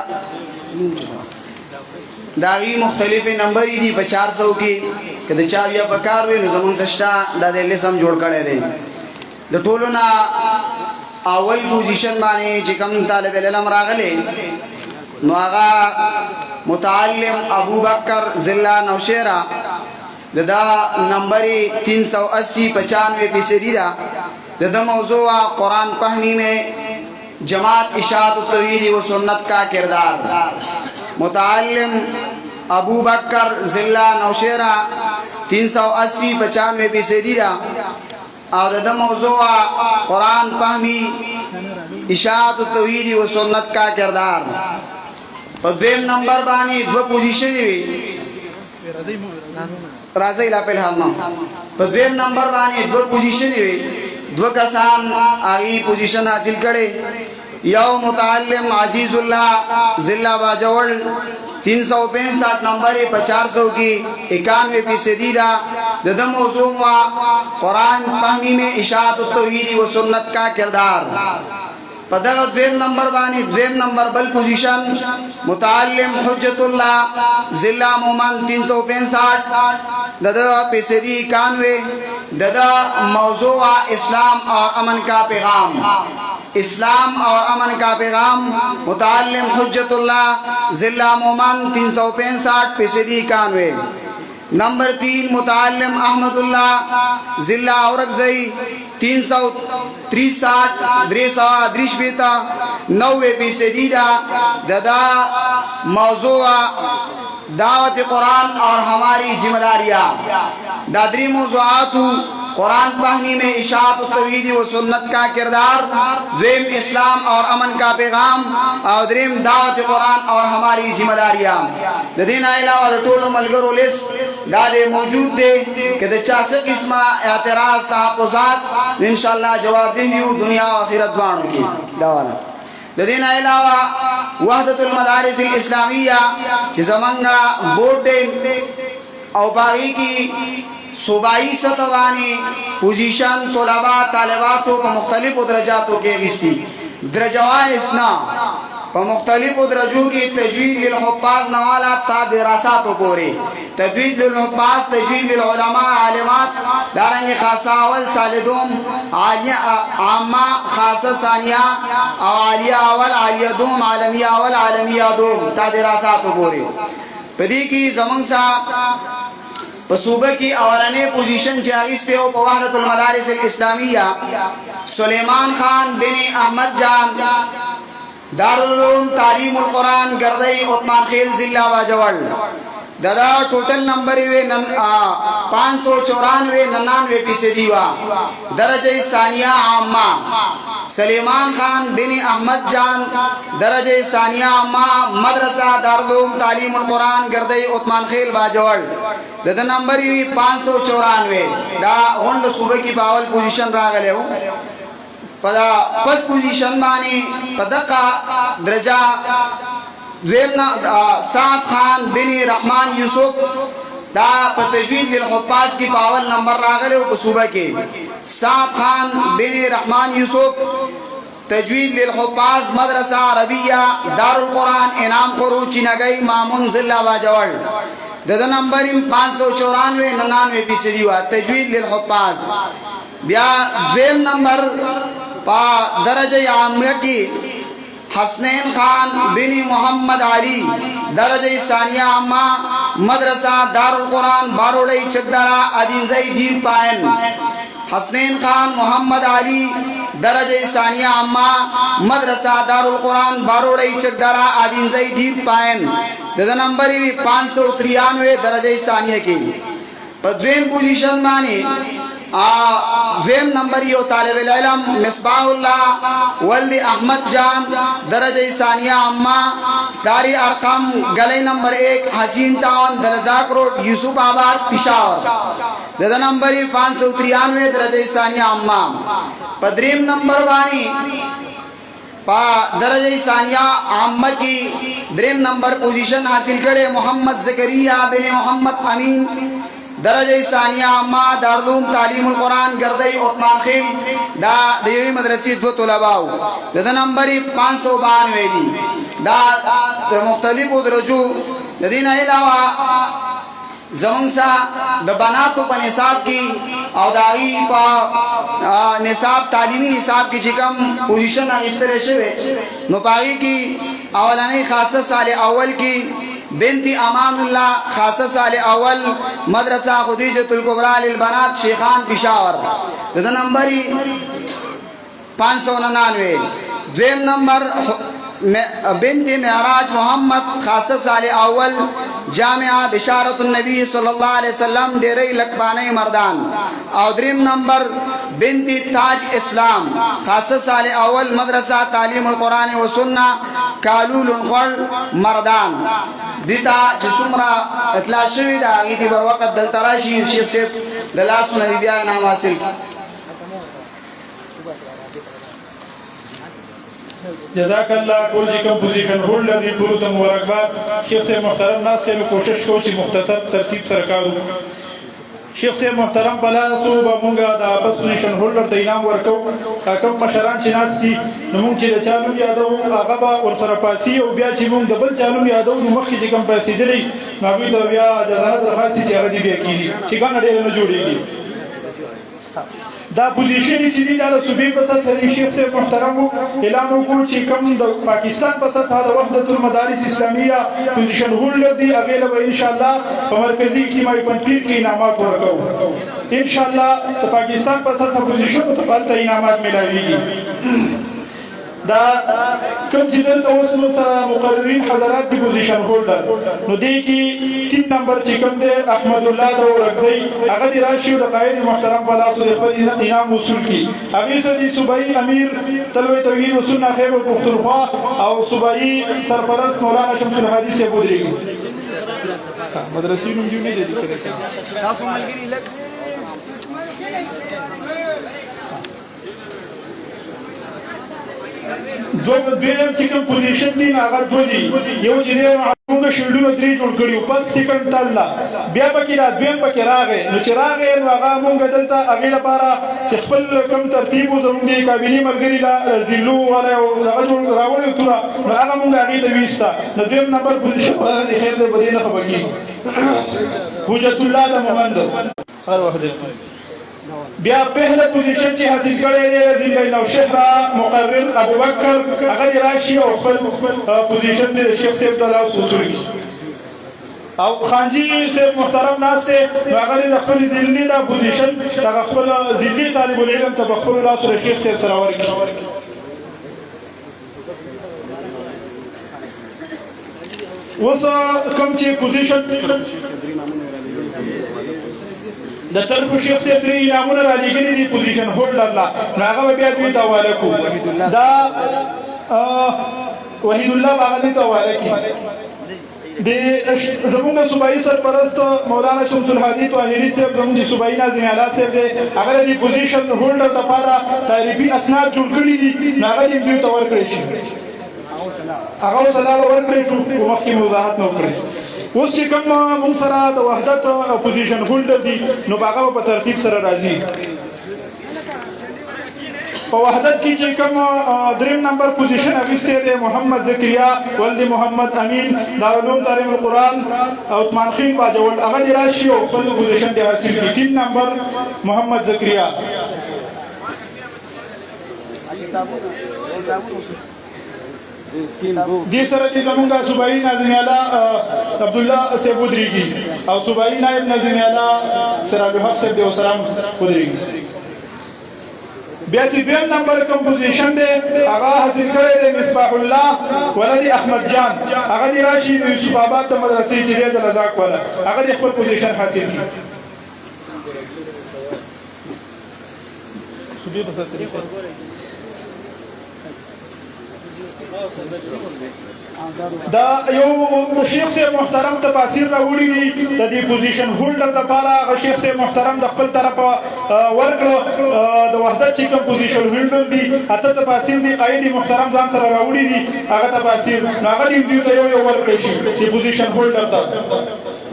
د هغې مختلفې نمبرې دي په 400 کې که د چا بیا په کار وي نو زمونږ څه شته دا د لیسم جوړ کړی دی د ټولو نه اول پوزیشن باندې چې کوم طالب علم راغلی نو هغه متعلم ابوبکر ضلع نوشهره د دا نمبر 380 95% ده د موضوع قرآن پہنی میں جماعت اشاعت التوحید و سنت کا کردار متعلم ابو بکر ضلع نوشہرہ 380 95% ده اور د موضوع قرآن پہنی اشاعت التوحید و سنت کا کردار په دویم نمبر باندې دو پوزیشن وي راځي لا په حال ما په دویم نمبر باندې دو پوزیشن وي دو کسان هغه پوزیشن حاصل کړي یو متعلم عزیز الله ضلع باجوړ 365 نمبر 400 کی 91% دا د موضوع قرآن پہنی میں اشاعت التوحید و سنت کا کردار پدغه دویم نمبر باندې دویم نمبر بل پوزیشن متعلم حجت الله ضلع مومن 365 ددا پیسدی 91 ددا موضوع اسلام اور امن کا پیغام اسلام اور امن کا پیغام متعلم حجت اللہ ضلع مومن 365 پیسدی 91 نمبر 3 متعلم احمد اللہ ضلع اورکزئی 363 90% ددا موضوع دعوت قرآن اور ہماری ذمہ داریاں دادری موضوعات قرآن پہنی میں اشاعت التوحید و سنت کا کردار دویم اسلام اور امن کا پیغام اور دریم دعوت قرآن اور ہماری ذمہ داریاں دین علاوہ ټولو ملګرو لیس دا موجود دے کہ چا څه قسمه اعتراض تحفظات انشاءاللہ جواب دیں دنیا و آخرت دوانو کی دعوانا د دې نه علاوه وحدت المدارس الاسلامیه چې زمونږ بورډ او باقي کی صوبائی سطح باندې پوزیشن طلباء طالباتو په مختلفو درجاتو کې غیستی درجوائز نه په مختلفو درجو کې تجوید للحفاظ نوالا تا دراساتو پورې تجوید للحفاظ تجوید للعلماء عالمات دارنګ خاصه اول سالدوم عالیه عامه خاصه ثانیه او عالیه اول عالیه دوم عالمیه اول عالمیه دوم تا دراساتو پورې پدې کې زمونږ صاحب په صوبه کې اولنې پوزیشن چې اخیسته او په وحدت المدارس الاسلامیه سلیمان خان بن احمد جان دارالعلوم تعلیم القرآن گردئی عثمان خیل ضلع واجوڑ دادا ٹوٹل نمبر 594 وا درجہ ثانیہ عامہ سلیمان خان بن احمد جان درجہ ثانیہ عامہ مدرسہ دارالعلوم تعلیم القرآن گردئی عثمان خیل واجوڑ دادا نمبر 594 دا ہونڈ صوبے کی باول پوزیشن راغلے ہو پدا پس پوزیشن بانی پدقا درجہ سعد خان بن رحمان یوسف دا تجوید للحفاظ کی پاول نمبر راغلے ہو صوبہ کے سعد خان بن رحمان یوسف تجوید للحفاظ مدرسہ عربیہ دار القرآن انعام خروچی نگئی مامون ضلع واجوڑ دادا نمبر 594 ہوا تجوید للحفاظ بیا دویم نمبر پا درجہ عامیہ کی حسنین خان بن محمد علی درجہ ثانیہ عامہ مدرسہ دار القرآن باروڑی چکدارا ادین زئی دیر پائن حسنین خان محمد علی درجہ ثانیہ عامہ مدرسہ دار القرآن باروڑی چکدارا ادین زئی دیر پائن دادا نمبر 593 درجہ ثانیہ کی دویم پوزیشن مانی دویم نمبر یو طالب العلم مصباح اللہ ولد احمد جان درجہ ثانیہ عامہ داری ارقام گلی نمبر 1 حسین ٹاؤن دلزاک روڈ یوسف آباد پشاور دادا نمبر 593 درجہ ثانیہ عامہ پدریم نمبر بانی پا درجہ ثانیہ عامہ کی دریم نمبر پوزیشن حاصل کرے محمد زکریہ بن محمد امین درجہ ثانیہ عامہ دارالعلوم تعلیم القرآن گردئی عثمان خیل دا دیوی مدرسی دو طلباؤ دا نمبر 592 دی دا مختلف درجو دین علاوہ زمانسا دا بناتو پا نصاب کی او داغی پا نصاب تعلیمی نصاب کی چکم پوزیشن اگسترے شوے نپاگی کی اولانی خاصہ سال اول کی بنت امان اللہ خاصہ سال اول مدرسہ خدیجۃ الکبریٰ للبنات شیخان پشاور دا نمبر 599 دویم نمبر بنت معراج محمد خاصہ سال اول جامعہ بشارت النبی صلی اللہ علیہ وسلم ڈیرئی لکبانی مردان اور دریم نمبر بنت تاج اسلام خاصہ سال اول مدرسہ تعلیم القرآن و سنہ کالول انخور مردان دیتا جسمرا اطلاع شوی دا آگیتی بر وقت دلتراشی شیخ صاحب دلاسو ندیبیاء نام حاصل جزاک اللہ کل جی کم پوزیشن ہولڈر دی پورو تم ورقبات شیخ سے محترم ناس سے کوشش کو چی مختصر ترتیب سرکارو شیخ سے محترم پلاسو با مونگا دا آپس پوزیشن ہولڈر تا انام ورکو کم مشران چی ناس تی نمونگ چی دا چالوم یادو آغابا ورسر پاسی او بیا چی مونگ دبل چالوم یادو نمخی چی کم پیسی دلی نابی تو بیا جزانت رخاصی چی آغا دی بیا کی دی چی کانا دیر نجوڑی گی دا پوزیشن چې دی دا صوبې په سطح د شیخ صاحب محترم اعلان وکړ چې کوم د پاکستان په سطح د وحدت المدارس اسلامیه پوزیشن هولډر دی هغې له به انشاءالله په مرکزي اجتماعي پنځپیر کې انعامات ورکوو انشاءالله د پاکستان په سطح پوزیشنو ته هلته انعامات میلاویږي دا کوم چې دلته اوس نو سره مقررین حضرات دی پوزیشن هولډر نو دی کې 3 نمبر چې کوم دی احمد الله د ورغزی هغه دی راشي د قائد محترم پلاسو د خپل انعام وصول کی هغه سره دی صوبایي امیر تلوي توحید و سنت خیبر پختونخوا او صوبایي سرپرست مولانا شمس الحادی سے بودریږي مدرسې نوم دی نه دی کړی تاسو ملګری لګ دویم چې کوم پوزیشن دی هغه دوه دي یو چې موږ شیلډونه درې جوړ کړي پس سیکنډ تللا بیا پکې را دویم پکې راغی نو چې راغی نو هغه موږ دلته هغې لپاره چې خپل کم ترتیب و زموږ د قابلي ملګري دا زیلو والا هغه جوړ راوړی توره نو هغه موږ هغې ته ویسته نو دویم نمبر پوزیشن هغه د خیر دی په دې نه خبر کېږي حجت الله د مومند هر وخت بیا پہلا پوزیشن چې حاصل کړی دی ضلع نوشهره مقرر ابوبکر هغه راشي او خپل پوزیشن دی شیخ صاحب د لاس وصول کی او خانجی صاحب محترم ناس دی هغه د خپل ضلع د پوزیشن د خپل ضلع طالب العلم ته خپل لاس شیخ صاحب سره ورکړي اوس کوم چې پوزیشن د طرف شیخ صاحب درې انعامونه را لېږلي دي پوزیشن هولډر لا نو هغه به بیا دوی ته حواله کړو دا وحید الله به هغه دوی ته حواله کړي زمونږ صوبایي سرپرست مولانا شمس الهادي طاهري صاحب زمونږ د صوبایي ناظم اعلی صاحب دی هغه د پوزیشن هولډر دپاره تعریفي اسناد جوړ کړي دي نو هغه دې دوی ته ورکړی شي هغه اوس لاړه ورکړی شو خو مخکې مې وضاحت نه وکړی اوس چې کوم موږ سره د وحدت پوزیشن هولډر دي نو هغه په ترتیب سره راځي په وحدت کې چې کوم دریم نمبر پوزیشن اخیستی دی محمد زکریا ولد محمد امین دارالعلوم تعلیم القرآن عثمان خیل باجوړ هغه دې راشي او خپل پوزیشن دې حاصل کړي 3 نمبر محمد زکریا دې سره چې زمونږ صوبایي ناظم اعلی عبدالله صاحب ودرېږي او صوبایي نایب ناظم اعلی سراج الحق صاحب دې ورسره ودرېږي بیا چې دویم نمبر کوم پوزیشن دی هغه حاصل کړی دی مصباح الله ولد احمد جان هغه دې راشي د یوسف آباد ته مدرسې چې دی د رزاق والا هغه دې خپل پوزیشن حاصل کړي دا یو شیخ صاحب محترم تفاسیر راوړي دي د دې پوزیشن هولډر لپاره هغه شیخ صاحب محترم د خپل طرفه ورکړه د وحدت چې کوم پوزیشن هولډر دي اته تفاسیر دي قاید محترم ځان سره راوړي دي هغه تفاسیر هغه دې ته یو ورکړي شي چې پوزیشن هولډر ته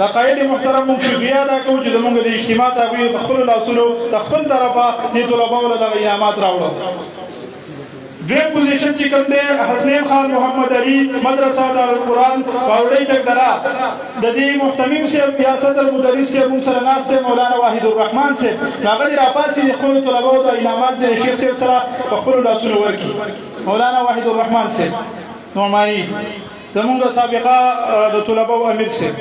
دا قاید محترم موږ شکریه ادا کوو چې زموږ د اجتماع تابع خپل لاسونو د خپل طرفه دې طلباو له دغه انعامات راوړل دویم پوزیشن چې کوم دی حسنین خان محمد علي مدرسه دارالقرآن باوړی چکدره د دې محتمم صاحب یا صدر مدرس صاحب موږ سره ناست دی مولانا واحد الرحمن صاحب هغه دې راپاسې د خپلو طلباو د انعامات د شیخ صاحب سره په خپلو لاسونو ورکړي مولانا واحد الرحمن صاحب نعماني زمونږ سابقه د طلباو امیر صاحب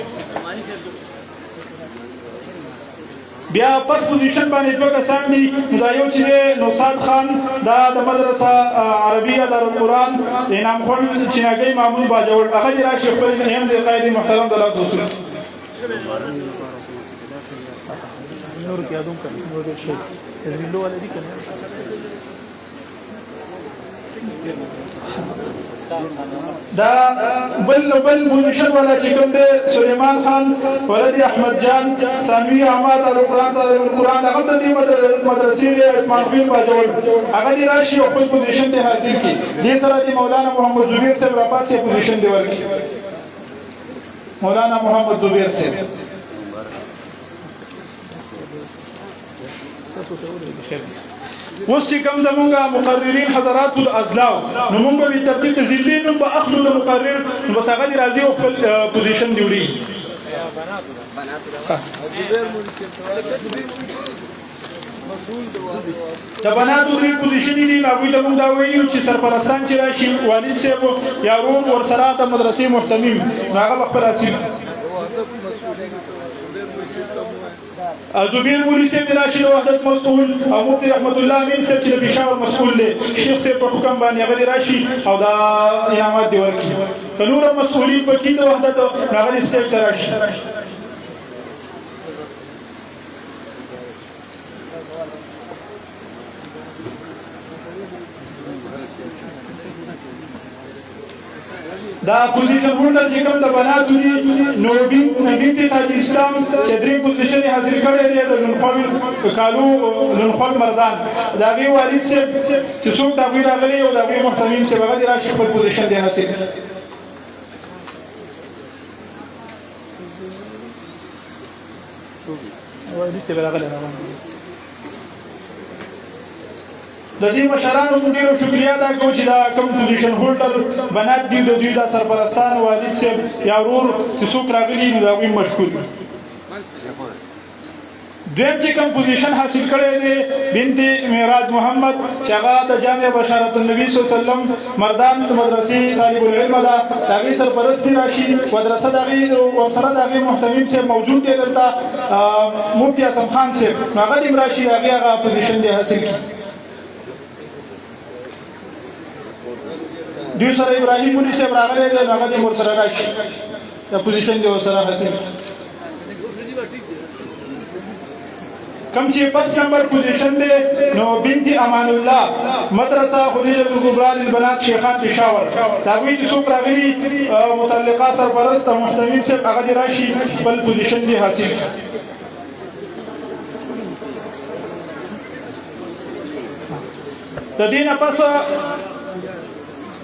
بیا پس پوزیشن باندې دوه کسان دي دا یو چې نوساد خان دا د مدرسه عربیه دارالقرآن انعام خان چیناګي مامون باجوړ هغه دې راشي خپل هم د قائد محترم د لاس وصول نور کې اعظم کړي نور دې شي ویلو ولې دي کنه دا بل پوزیشن والا چې کوم دی سلیمان خان ولد احمد جان ثانوي احمد القرآن تعلیم القرآن هغه د دې مدرسې دی عثمان خیل باجوړ هغه دې راشي او خپل پوزیشن ته حاصل کړي دې سره د مولانا محمد زبیر صاحب راپاسې پوزیشن دی ورکړي مولانا محمد زبیر صاحب اوس چې کوم زمونږ مقررین حضرات الازلاو نو موږ به ترتیب د ضلعي نوم به اخلو د مقرر نو بس هغه دې راځي او خپل پوزیشن دی وړي د بناتو درې پوزیشن دي هغوی ته موږ دا ویلي چې سرپرستان چې راشي والد صاحب یا ورور ورسره د مدرسې محتمم نو هغه به خپل حاصل زبیر مولوی صاحب د راشد وحدت مسؤول او مفتي رحمت الله امین صاحب چې د پېښور مسؤول دی شیخ صاحب په حکم باندې هغه راشي او دا انعامات دی ورکړي که نور مسؤولین پکې د وحدت هغه سټیج ته راشي دا پوزیشن هولډر چې کوم د بناتو دي نو بنت تاج اسلام چې درې پوزیشن حاصل کړی دی د لونخول کالو لونخول مردان د هغې والد صاحب چې څوک د هغوی راغلی او د هغوی محتمیم صاحب هغه دې راشي خپل پوزیشن دی حاصل والد صاحب راغلی د دې مشرانو موږ ډېره شکریا ادا کوو چې دا کوم پوزیشن هولډر بنات دي د دوی دا سرپرستان والد صاحب یا ورور چې څوک راغلي نو د هغوی مشکور دي دویم چې کوم پوزیشن حاصل کړی دی بنت معراج محمد چې هغه د جامع بشارت النبي صلی الله علیه وسلم مردان مدرسې طالب العلم ده د هغې سرپرستی راشي مدرسه د هغې ورسره د هغې محتمیم صاحب موجود دی دلته مفتي اعظم خان صاحب نو هغه دې هم راشي د هغې هغه پوزیشن دی حاصل کړي دوی سره ابراهیم مولوي صاحب راغلی دی نو هغه دې ورسره راشي دا پوزیشن دې ورسره حاصل کم چې 5 نمبر پوزیشن دی نو بنت امان الله مدرسه خدیجه الکبرى للبنات شیخان پېښور د هغوی چې څوک راغلي متعلقه سرپرست او محتمیم صاحب هغه دې راشي خپل پوزیشن دې حاصل د دې نه پس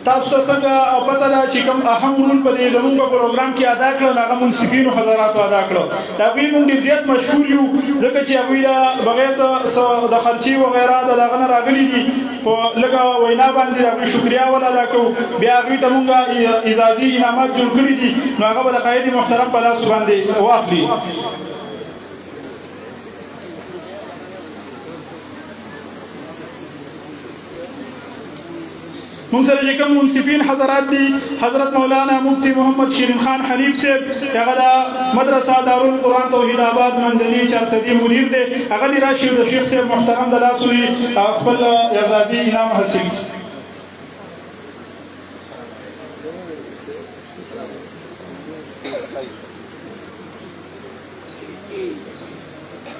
تاسو ته څنګه پته ده چې کوم اهم رول په دې زموږ په پروګرام کې ادا کړو هغه منصفینو حضراتو ادا کړو د هغوی موږ ډېر زیات مشهور یو ځکه چې هغوی بغیر د خرچې وغیره د هغه نه راغلي دي په لږه وینا باندې د هغوی شکریا ول ادا کوو بیا هغوی ته موږ اعزازي انعامات جوړ کړي دي نو هغه به د قاید محترم په لاسو باندې واخلي مونږ سره چې کوم منصفین حضرات دي حضرت مولانا مفتی محمد شیرین خان حنیف صاحب چې هغه د مدرسه دارالقرآن توحید آباد مندلي 400 مدیر دی هغه دې راشي د شیخ صاحب محترم د لاسو خپل اعزازي انعام حاصل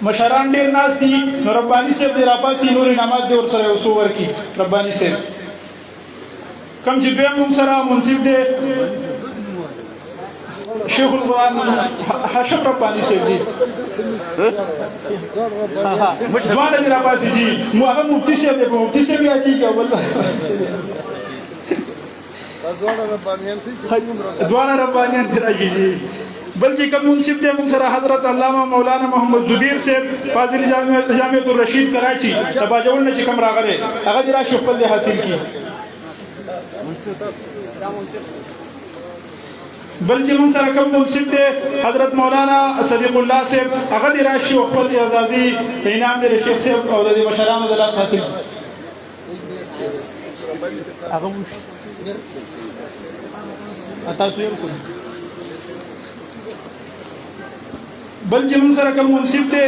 مشران ډېر ناست دي نو رباني صاحب دې راپاسي نور انعامات دې ورسره یو څو ورکړي رباني صاحب کم چې دویم موږ سره منصف دی شیخ القرآن هاشم رباني صاحب دي دواړه دې راپاسې دي هغه مفتي صاحب دی په مفتي صاحب یادېږي او بل دواړه ربانیان دې راشي دي بلکې کوم منصف دی موږ سره حضرت علامه مولانا محمد زبیر صاحب فاضل جامع الرشید کراچي د باجوړ نه چې کوم راغلی هغه دې راشي خپل دې حاصل کړي بل چې موږ سره کوم منصف دی حضرت مولانا صدیق الله صاحب هغه دې راشي او خپل اعزازي انعام دې شیخ صاحب او د مشرانو د لاس حاصل هغه تاسو یې وکړئ بل چې موږ سره کوم منصف دی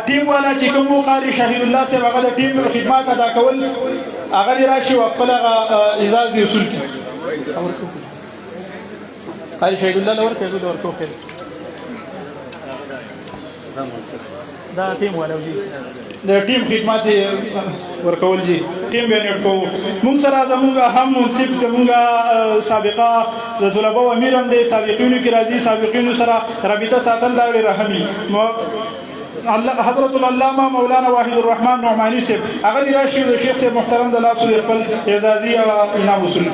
ټیم والا چې کوم قاری شهید الله صاحب هغه د ټیم خدمات ادا کول هغه دې راشي او خپل اعزاز دې وصول کړي قاری شهید الله لور کې ورکو خیر دا ټیم والا جی د ټیم خدمات ورکول جی ټیم بیان کوو موږ سره زموږ هم منصف زموږ سابقه د طلبه او امیر هم د سابقینو کې راځي سابقینو سره رابطه ساتل دا ډېر اهمي حضرت العلامه مولانا واحد الرحمن نعمانی صاحب هغه دې راشي د شیخ صاحب محترم د لاسو خپل اعزازي انعام وصول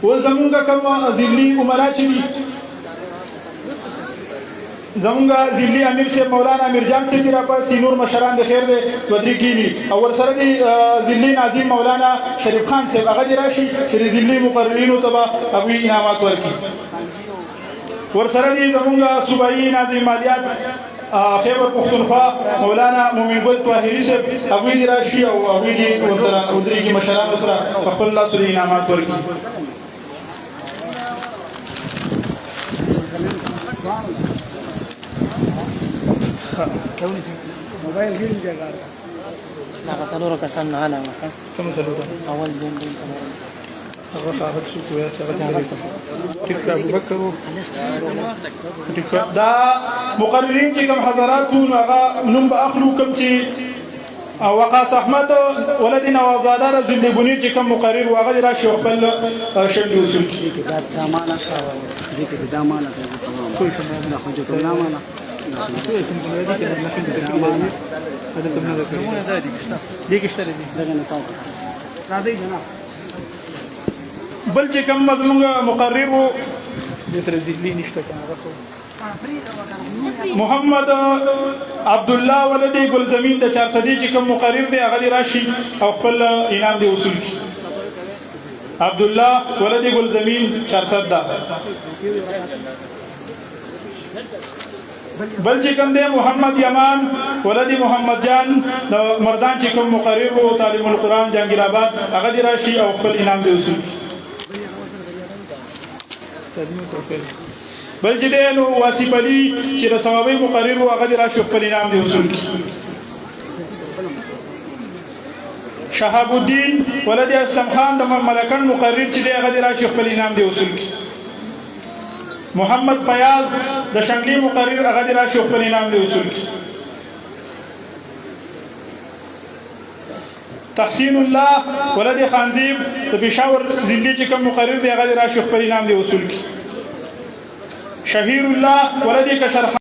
و زمونږ کوم ضمني عمرا چې دي زمونږ ضمني امیر صاحب مولانا میرجان صاحب دې راپاسې نور مشران د خیر دی ودرې کېني او ورسره دې ضمني ناظم مولانا شریف خان صاحب هغه دې راشي چې د ضمني مقررینو ته به هغوی انعامات ورکړي ورسره دې زمونږ صوبایي ناظم مالیات خیبر پختونخوا مولانا مومن ګل طاهري صاحب هغوی دې راشي او هغوی دې ورسره ودرېږي مشرانو سره په خپل لاسو دې انعامات ورکړي موبایل ګیم جګړه دا څلور کسان نه اله کوم څلور اول دین څلور هغه صاحب څه کوی ټیک ابو بکر دا مقررین چې کوم حضرات هغه نوم به اخلو کوم چې وقاص احمد ولد نوازاده رضی بنی چې کوم مقرر واغ دی راشي خپل شرط اصول کې دا معنا سره دي کې دا معنا تمام کوئی شنو نه خو ته نه معنا کوئی شنو دي کې نه خو ته معنا دا کوم نه دي کې شته دي دا نه تاسو راځي جناب بل چې کوم مزموږ مقرر وو د تر ذلی نشته کنه محمد عبد الله ولدی ګل زمین د 400 چې کوم مقرر دی هغه راشي او خپل انعام دی وصول کی عبد الله ولدی ګل زمین 400 دا بل چې کوم دی محمد یمان ولدی محمد جان د مردان چې کوم مقرر وو تعلیم القرآن جهانگیر آباد هغه راشي او خپل انعام دی وصول کی بل چې نو واسف علي چې د ثوابي مقرر و هغه راشي خپل انعام دی وصول کی شهاب الدین ولد اسلم خان د ملکن مقرر چې دی هغه راشي خپل انعام دی وصول کی محمد فیاض د شنگلی مقرر هغه راشي خپل انعام دی وصول کی تحسین الله ولد خانزیب د پېښور ضلع چې کوم مقرر دی هغه راشي خپل انعام دی وصول کی شهیر الله ولدی کشر